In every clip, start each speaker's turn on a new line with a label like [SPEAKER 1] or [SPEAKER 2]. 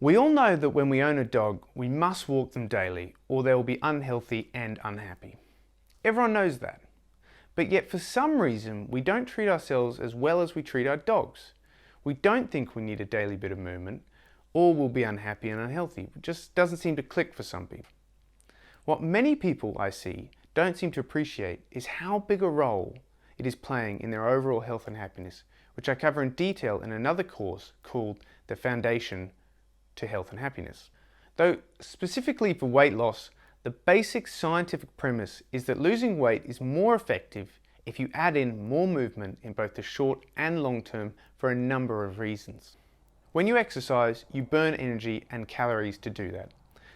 [SPEAKER 1] We all know that when we own a dog, we must walk them daily or they will be unhealthy and unhappy. Everyone knows that. But yet for some reason, we don't treat ourselves as well as we treat our dogs. We don't think we need a daily bit of movement or we'll be unhappy and unhealthy. It just doesn't seem to click for some people. What many people I see don't seem to appreciate is how big a role it is playing in their overall health and happiness, which I cover in detail in another course called The Foundation to Health and Happiness. Though specifically for weight loss, the basic scientific premise is that losing weight is more effective if you add in more movement in both the short and long term for a number of reasons. When you exercise, you burn energy and calories to do that.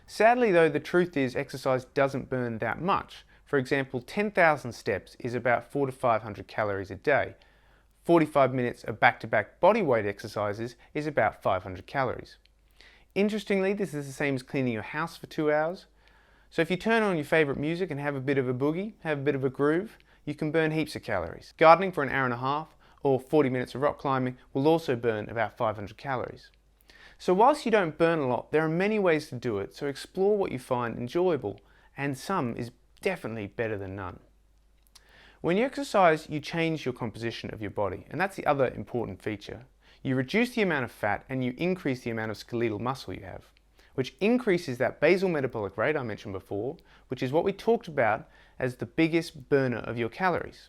[SPEAKER 1] Sadly though, the truth is exercise doesn't burn that much. For example, 10,000 steps is about 400 to 500 calories a day. 45 minutes of back-to-back body weight exercises is about 500 calories. Interestingly, this is the same as cleaning your house for 2 hours. So if you turn on your favourite music and have a bit of a boogie, have a bit of a groove, you can burn heaps of calories. Gardening for an hour and a half or 40 minutes of rock climbing will also burn about 500 calories. So whilst you don't burn a lot, there are many ways to do it, so explore what you find enjoyable, and some is definitely better than none. When you exercise, you change your composition of your body, and that's the other important feature. You reduce the amount of fat and you increase the amount of skeletal muscle you have, which increases that basal metabolic rate I mentioned before, which is what we talked about as the biggest burner of your calories.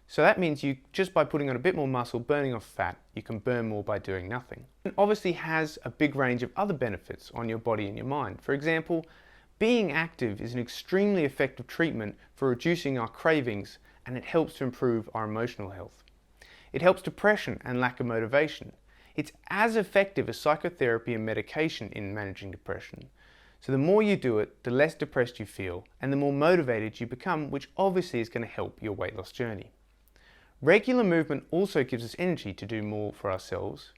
[SPEAKER 1] So that means you, just by putting on a bit more muscle, burning off fat, you can burn more by doing nothing. It obviously has a big range of other benefits on your body and your mind. For example, being active is an extremely effective treatment for reducing our cravings, and it helps to improve our emotional health. It helps depression and lack of motivation. It's as effective as psychotherapy and medication in managing depression. So the more you do it, the less depressed you feel and the more motivated you become, which obviously is going to help your weight loss journey. Regular movement also gives us energy to do more for ourselves.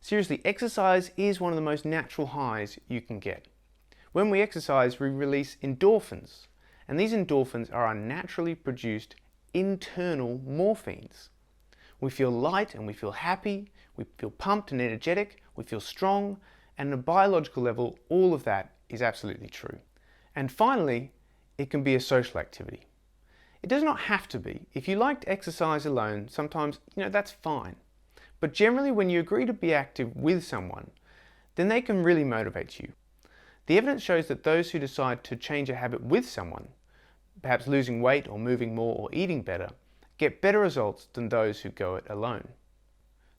[SPEAKER 1] Seriously, exercise is one of the most natural highs you can get. When we exercise, we release endorphins, and these endorphins are our naturally produced internal morphines. We feel light and we feel happy, we feel pumped and energetic, we feel strong, and at a biological level, all of that is absolutely true. And finally, it can be a social activity. It does not have to be. If you like to exercise alone, sometimes, that's fine. But generally, when you agree to be active with someone, then they can really motivate you. The evidence shows that those who decide to change a habit with someone, perhaps losing weight or moving more or eating better, get better results than those who go it alone.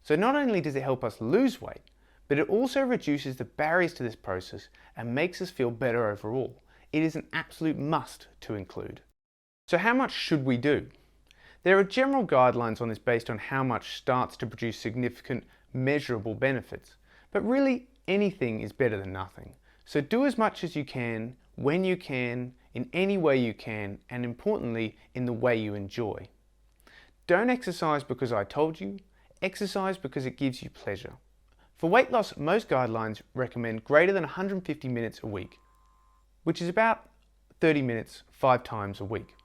[SPEAKER 1] So not only does it help us lose weight, but it also reduces the barriers to this process and makes us feel better overall. It is an absolute must to include. So how much should we do? There are general guidelines on this based on how much starts to produce significant, measurable benefits, but really anything is better than nothing. So do as much as you can, when you can, in any way you can, and importantly, in the way you enjoy. Don't exercise because I told you, exercise because it gives you pleasure. For weight loss, most guidelines recommend greater than 150 minutes a week, which is about 30 minutes 5 times a week.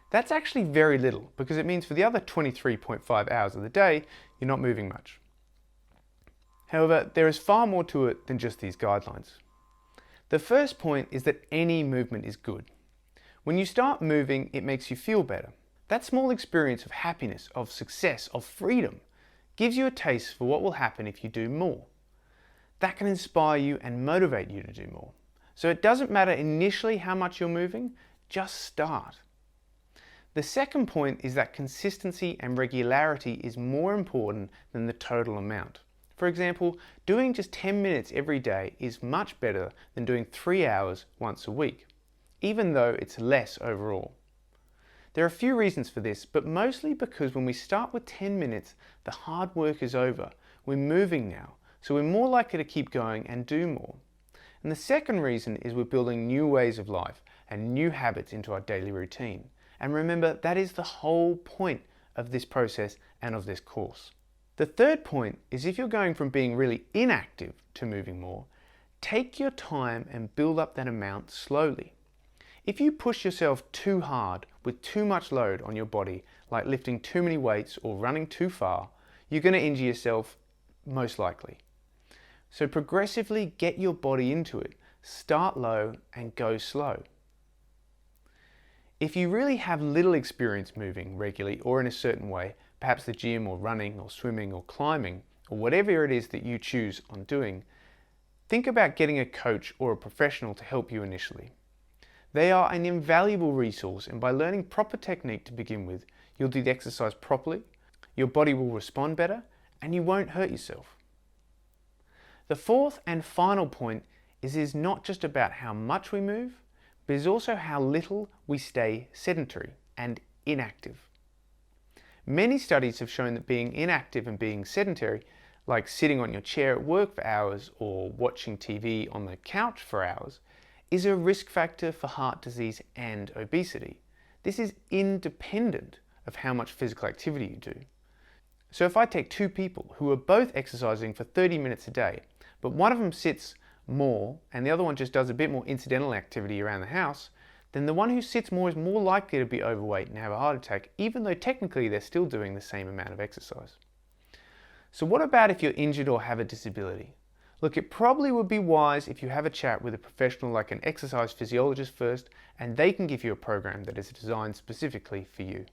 [SPEAKER 1] That's actually very little because it means for the other 23.5 hours of the day, you're not moving much. However, there is far more to it than just these guidelines. The first point is that any movement is good. When you start moving, it makes you feel better. That small experience of happiness, of success, of freedom gives you a taste for what will happen if you do more. That can inspire you and motivate you to do more. So it doesn't matter initially how much you're moving, just start. The second point is that consistency and regularity is more important than the total amount. For example, doing just 10 minutes every day is much better than doing 3 hours once a week, even though it's less overall. There are a few reasons for this, but mostly because when we start with 10 minutes, the hard work is over. We're moving now, so we're more likely to keep going and do more. And the second reason is we're building new ways of life and new habits into our daily routine. And remember, that is the whole point of this process and of this course. The third point is if you're going from being really inactive to moving more, take your time and build up that amount slowly. If you push yourself too hard with too much load on your body, like lifting too many weights or running too far, you're going to injure yourself most likely. So progressively get your body into it. Start low and go slow. If you really have little experience moving regularly or in a certain way, perhaps the gym or running or swimming or climbing or whatever it is that you choose on doing, think about getting a coach or a professional to help you initially. They are an invaluable resource, and by learning proper technique to begin with, you'll do the exercise properly, your body will respond better, and you won't hurt yourself. The fourth and final point is not just about how much we move, but is also how little we stay sedentary and inactive. Many studies have shown that being inactive and being sedentary, like sitting on your chair at work for hours or watching TV on the couch for hours, is a risk factor for heart disease and obesity. This is independent of how much physical activity you do. So if I take two people who are both exercising for 30 minutes a day, but one of them sits more and the other one just does a bit more incidental activity around the house, then the one who sits more is more likely to be overweight and have a heart attack, even though technically they're still doing the same amount of exercise. So what about if you're injured or have a disability? Look, it probably would be wise if you have a chat with a professional like an exercise physiologist first, and they can give you a program that is designed specifically for you.